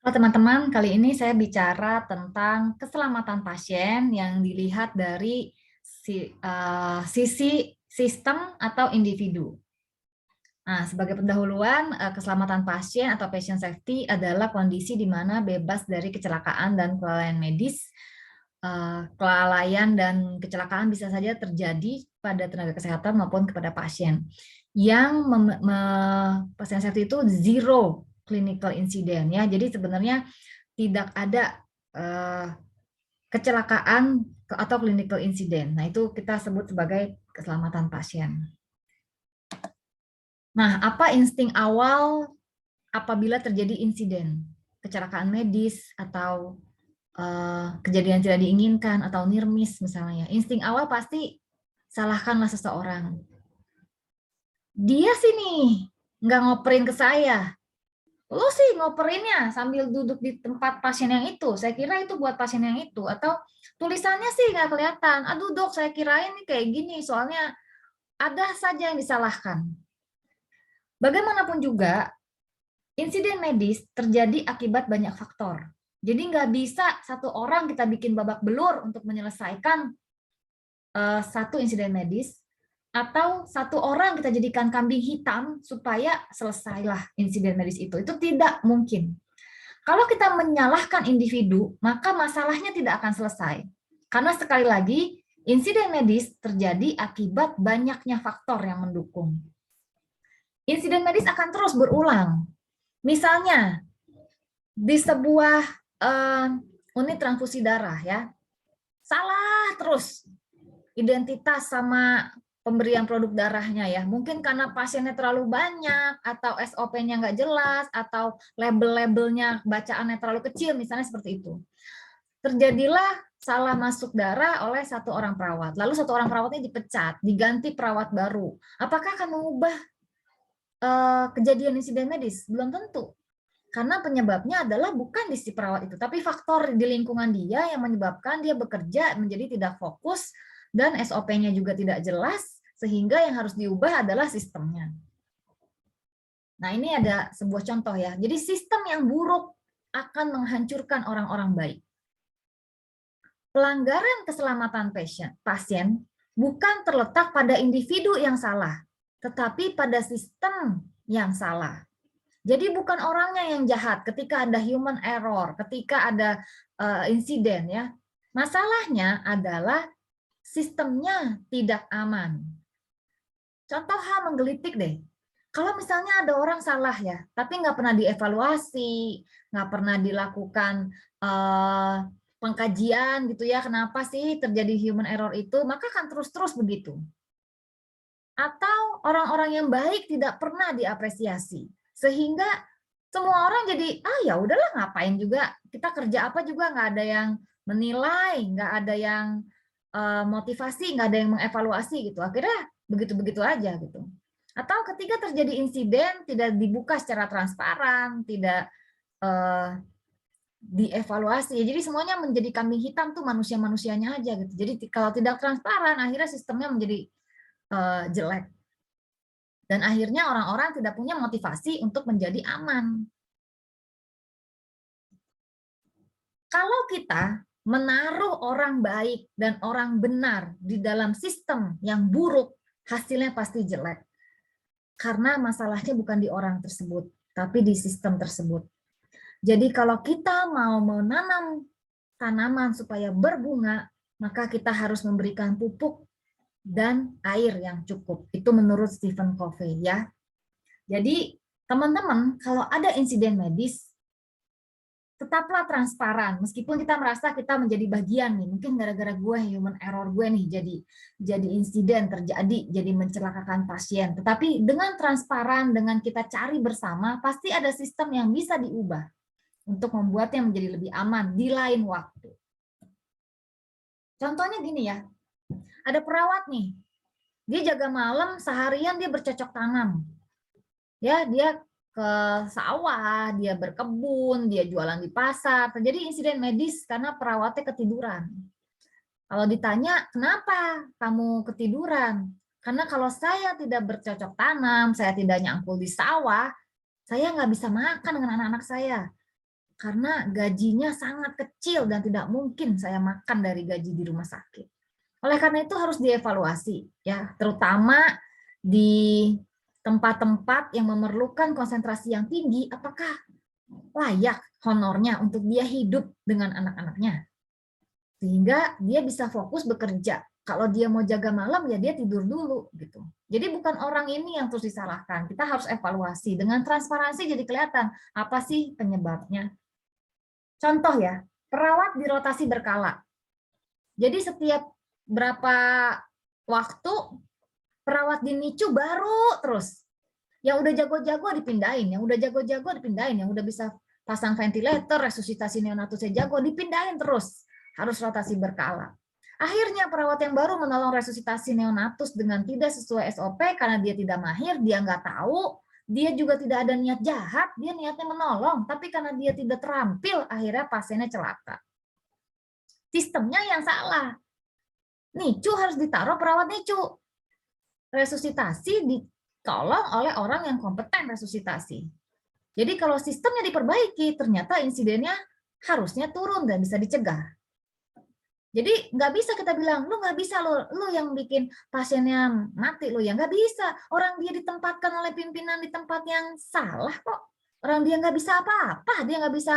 Halo teman-teman, kali ini saya bicara tentang keselamatan pasien yang dilihat dari sisi sistem atau individu. Nah, sebagai pendahuluan, keselamatan pasien atau patient safety adalah kondisi di mana bebas dari kecelakaan dan kelalaian medis. Kelalaian dan kecelakaan bisa saja terjadi pada tenaga kesehatan maupun kepada pasien. Yang patient safety itu zero clinical incident ya. Jadi sebenarnya tidak ada eh, kecelakaan atau clinical incident. Nah, itu kita sebut sebagai keselamatan pasien. Nah, apa insting awal apabila terjadi insiden, kecelakaan medis atau kejadian tidak diinginkan atau near miss misalnya. Insting awal pasti salahkanlah seseorang. Dia sih nih nggak ngoperin ke saya. Lu sih ngoperinnya sambil duduk di tempat pasien yang itu. Saya kira itu buat pasien yang itu. Atau tulisannya sih nggak kelihatan. Aduh dok, saya kirain nih kayak gini. Soalnya ada saja yang disalahkan. Bagaimanapun juga, insiden medis terjadi akibat banyak faktor. Jadi nggak bisa satu orang kita bikin babak belur untuk menyelesaikan satu insiden medis, atau satu orang kita jadikan kambing hitam supaya selesailah insiden medis itu. Itu tidak mungkin. Kalau kita menyalahkan individu, maka masalahnya tidak akan selesai. Karena sekali lagi, insiden medis terjadi akibat banyaknya faktor yang mendukung. Insiden medis akan terus berulang. Misalnya, di sebuah unit transfusi darah ya, salah terus identitas sama pemberian produk darahnya ya. Mungkin karena pasiennya terlalu banyak, atau SOP-nya nggak jelas, atau label-labelnya bacaannya terlalu kecil, misalnya seperti itu. Terjadilah salah masuk darah oleh satu orang perawat. Lalu satu orang perawatnya dipecat, diganti perawat baru. Apakah akan mengubah kejadian insiden medis? Belum tentu. Karena penyebabnya adalah bukan di si perawat itu, tapi faktor di lingkungan dia yang menyebabkan dia bekerja menjadi tidak fokus dan SOP-nya juga tidak jelas, sehingga yang harus diubah adalah sistemnya. Nah, ini ada sebuah contoh ya. Jadi sistem yang buruk akan menghancurkan orang-orang baik. Pelanggaran keselamatan pasien bukan terletak pada individu yang salah, tetapi pada sistem yang salah. Jadi bukan orangnya yang jahat ketika ada human error, ketika ada insiden ya. Masalahnya adalah sistemnya tidak aman. Contoh hal menggelitik deh. Kalau misalnya ada orang salah ya, tapi nggak pernah dievaluasi, nggak pernah dilakukan pengkajian gitu ya, kenapa sih terjadi human error itu, maka akan terus-terus begitu. Atau orang-orang yang baik tidak pernah diapresiasi, sehingga semua orang jadi ya udahlah, ngapain juga kita kerja apa juga, nggak ada yang menilai, nggak ada yang motivasi, nggak ada yang mengevaluasi gitu, akhirnya begitu-begitu aja gitu. Atau ketika terjadi insiden tidak dibuka secara transparan, tidak dievaluasi, jadi semuanya menjadi kambing hitam tuh, manusia-manusianya aja gitu. Jadi kalau tidak transparan, akhirnya sistemnya menjadi jelek. Dan akhirnya orang-orang tidak punya motivasi untuk menjadi aman. Kalau kita menaruh orang baik dan orang benar di dalam sistem yang buruk, hasilnya pasti jelek. Karena masalahnya bukan di orang tersebut, tapi di sistem tersebut. Jadi kalau kita mau menanam tanaman supaya berbunga, maka kita harus memberikan pupuk dan air yang cukup. Itu menurut Stephen Covey ya. Jadi teman-teman, kalau ada insiden medis, tetaplah transparan. Meskipun kita merasa kita menjadi bagian nih, mungkin gara-gara gue, human error gue nih, jadi insiden terjadi, jadi mencelakakan pasien. Tetapi dengan transparan, dengan kita cari bersama, pasti ada sistem yang bisa diubah untuk membuatnya menjadi lebih aman di lain waktu. Contohnya gini ya, ada perawat nih, dia jaga malam seharian, dia bercocok tanam. Ya, dia ke sawah, dia berkebun, dia jualan di pasar. Terjadi insiden medis karena perawatnya ketiduran. Kalau ditanya, kenapa kamu ketiduran? Karena kalau saya tidak bercocok tanam, saya tidak nyangkul di sawah, saya nggak bisa makan dengan anak-anak saya. karena gajinya sangat kecil dan tidak mungkin saya makan dari gaji di rumah sakit. Oleh karena itu harus dievaluasi, ya, terutama di tempat-tempat yang memerlukan konsentrasi yang tinggi, apakah layak honornya untuk dia hidup dengan anak-anaknya, sehingga dia bisa fokus bekerja. Kalau dia mau jaga malam, ya dia tidur dulu gitu. Jadi bukan orang ini yang terus disalahkan. Kita harus evaluasi dengan transparansi, jadi kelihatan apa sih penyebabnya. Contoh ya, perawat dirotasi berkala. Jadi setiap berapa waktu perawat di NICU baru terus. Yang udah jago-jago dipindahin, yang udah jago-jago dipindahin, yang udah bisa pasang ventilator, resusitasi neonatusnya jago, dipindahin terus. Harus rotasi berkala. Akhirnya perawat yang baru menolong resusitasi neonatus dengan tidak sesuai SOP karena dia tidak mahir, dia nggak tahu, dia juga tidak ada niat jahat, dia niatnya menolong, tapi karena dia tidak terampil, akhirnya pasiennya celaka. Sistemnya yang salah. NICU harus ditaruh perawat NICU. Resusitasi ditolong oleh orang yang kompeten resusitasi. Jadi kalau sistemnya diperbaiki, ternyata insidennya harusnya turun dan bisa dicegah. Jadi nggak bisa kita bilang, lu nggak bisa lu yang bikin pasiennya mati lu ya, nggak bisa. Orang dia ditempatkan oleh pimpinan di tempat yang salah kok. Orang dia nggak bisa apa-apa, dia nggak bisa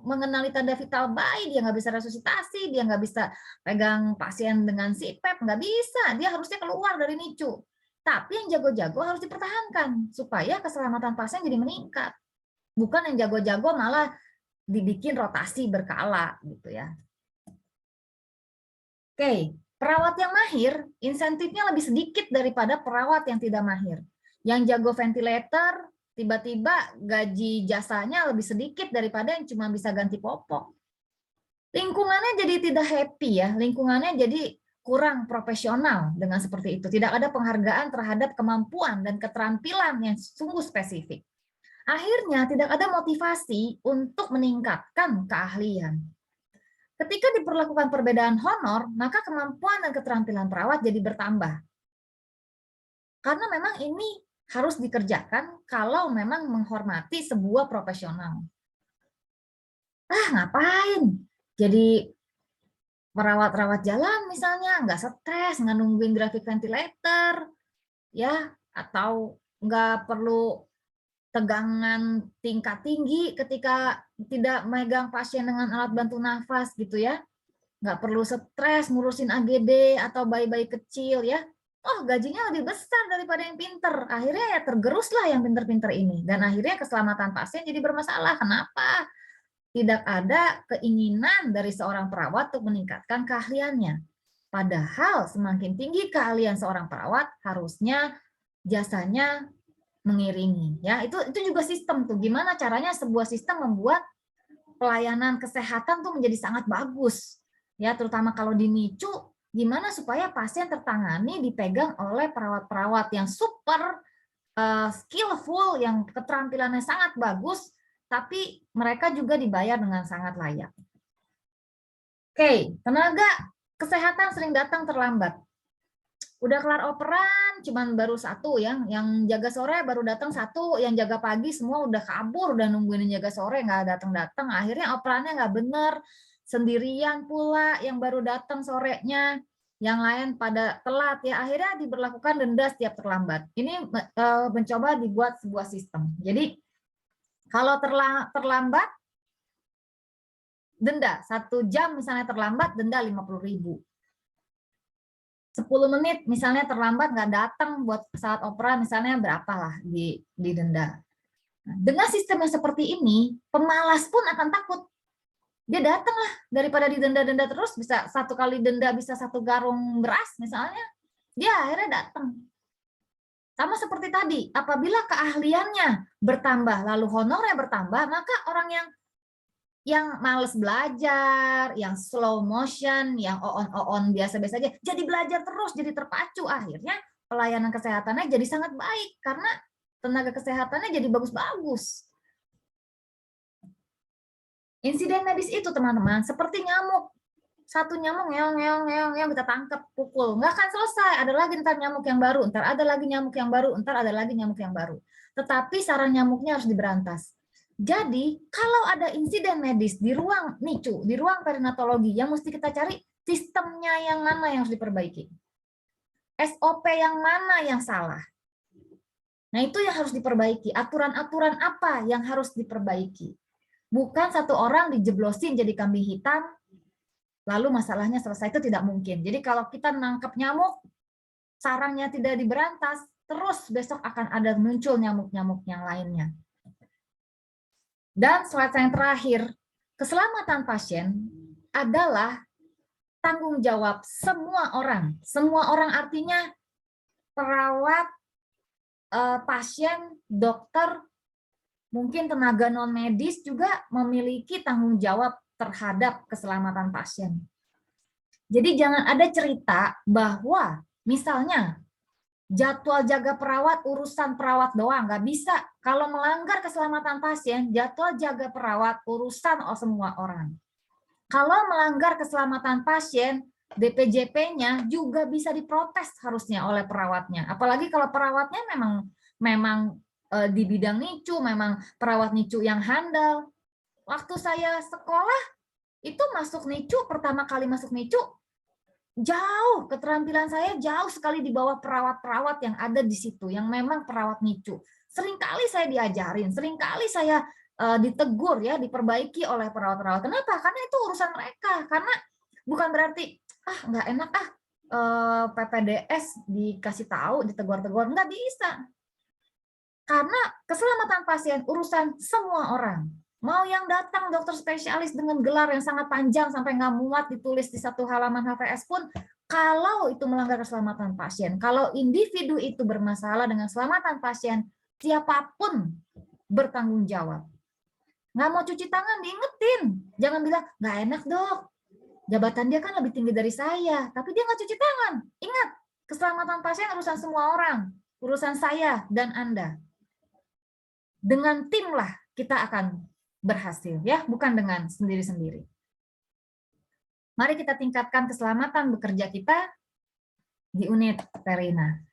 mengenali tanda vital bayi, dia nggak bisa resusitasi, dia nggak bisa pegang pasien dengan CPAP, nggak bisa. Dia harusnya keluar dari NICU. Tapi yang jago-jago harus dipertahankan supaya keselamatan pasien jadi meningkat. Bukan yang jago-jago malah dibikin rotasi berkala gitu ya. Oke, perawat yang mahir, insentifnya lebih sedikit daripada perawat yang tidak mahir. Yang jago ventilator, tiba-tiba gaji jasanya lebih sedikit daripada yang cuma bisa ganti popok. Lingkungannya jadi tidak happy ya, lingkungannya jadi kurang profesional dengan seperti itu. Tidak ada penghargaan terhadap kemampuan dan keterampilan yang sungguh spesifik. Akhirnya tidak ada motivasi untuk meningkatkan keahlian. Ketika diperlakukan perbedaan honor, maka kemampuan dan keterampilan perawat jadi bertambah. Karena memang ini harus dikerjakan kalau memang menghormati sebuah profesional. Ngapain? Jadi perawat-perawat jalan misalnya, nggak stres, nggak nungguin grafik ventilator, ya, atau nggak perlu tegangan tingkat tinggi ketika tidak megang pasien dengan alat bantu nafas gitu ya. Nggak perlu stres ngurusin AGD atau bayi-bayi kecil ya. Oh, gajinya lebih besar daripada yang pinter. Akhirnya ya tergeruslah yang pinter-pinter ini. Dan akhirnya keselamatan pasien jadi bermasalah. Kenapa? Tidak ada keinginan dari seorang perawat untuk meningkatkan keahliannya. Padahal semakin tinggi keahlian seorang perawat, harusnya jasanya mengiringi. Ya, itu juga sistem tuh. Gimana caranya sebuah sistem membuat pelayanan kesehatan tuh menjadi sangat bagus. Ya, terutama kalau di NICU, gimana supaya pasien tertangani dipegang oleh perawat-perawat yang super skillful, yang keterampilannya sangat bagus, tapi mereka juga dibayar dengan sangat layak. Oke, tenaga kesehatan sering datang terlambat. Udah kelar operan, cuman baru satu yang jaga sore baru datang satu, yang jaga pagi semua udah kabur, udah nungguin yang jaga sore nggak datang-datang, akhirnya operannya nggak bener, sendirian pula yang baru datang sorenya, yang lain pada telat ya, akhirnya diberlakukan denda setiap terlambat. Ini mencoba dibuat sebuah sistem. Jadi kalau terlambat denda 1 jam misalnya terlambat denda 50.000. 10 menit misalnya terlambat nggak datang buat saat operan misalnya berapa lah didenda. Nah, dengan sistem yang seperti ini, pemalas pun akan takut. Dia datang lah daripada didenda-denda terus, bisa 1 kali denda bisa 1 garung beras misalnya, dia akhirnya datang. Sama seperti tadi, apabila keahliannya bertambah lalu honornya bertambah, maka orang yang males belajar, yang slow motion, yang on biasa-biasa aja, jadi belajar terus, jadi terpacu. Akhirnya pelayanan kesehatannya jadi sangat baik, karena tenaga kesehatannya jadi bagus-bagus. Insiden medis itu teman-teman, seperti nyamuk. Satu nyamuk ngeong kita tangkap, pukul. Nggak akan selesai, ada lagi ntar nyamuk yang baru, ntar ada lagi nyamuk yang baru, ntar ada lagi nyamuk yang baru. Tetapi sarang nyamuknya harus diberantas. Jadi, kalau ada insiden medis di ruang NICU, di ruang perinatologi, yang mesti kita cari sistemnya yang mana yang harus diperbaiki. SOP yang mana yang salah. Nah, itu yang harus diperbaiki. Aturan-aturan apa yang harus diperbaiki. Bukan satu orang dijeblosin jadi kambing hitam, lalu masalahnya selesai. Itu tidak mungkin. Jadi kalau kita nangkap nyamuk, sarangnya tidak diberantas, terus besok akan ada muncul nyamuk-nyamuk yang lainnya. Dan slide yang terakhir, keselamatan pasien adalah tanggung jawab semua orang. Semua orang artinya perawat, pasien, dokter, mungkin tenaga non medis juga memiliki tanggung jawab terhadap keselamatan pasien. Jadi jangan ada cerita bahwa misalnya jadwal jaga perawat urusan perawat doang, nggak bisa. Kalau melanggar keselamatan pasien, jadwal jaga perawat urusan semua orang. Kalau melanggar keselamatan pasien, DPJP-nya juga bisa diprotes harusnya oleh perawatnya. Apalagi kalau perawatnya memang di bidang NICU, memang perawat NICU yang handal. Waktu saya sekolah itu masuk NICU, pertama kali masuk NICU, jauh, keterampilan saya jauh sekali di bawah perawat-perawat yang ada di situ, yang memang perawat NICU. Seringkali saya diajarin, seringkali saya ditegur ya, diperbaiki oleh perawat-perawat. Kenapa? Karena itu urusan mereka. Karena bukan berarti nggak enak PPDS dikasih tahu, ditegur-tegur, nggak bisa. Karena keselamatan pasien urusan semua orang. Mau yang datang dokter spesialis dengan gelar yang sangat panjang sampai nggak muat ditulis di satu halaman HVS pun, kalau itu melanggar keselamatan pasien, kalau individu itu bermasalah dengan keselamatan pasien, siapapun bertanggung jawab. Nggak mau cuci tangan, diingetin. Jangan bilang, nggak enak dok, jabatan dia kan lebih tinggi dari saya, tapi dia nggak cuci tangan. Ingat, keselamatan pasien urusan semua orang, urusan saya dan Anda. Dengan tim lah kita akan berhasil, ya, bukan dengan sendiri-sendiri. Mari kita tingkatkan keselamatan bekerja kita di unit Perina.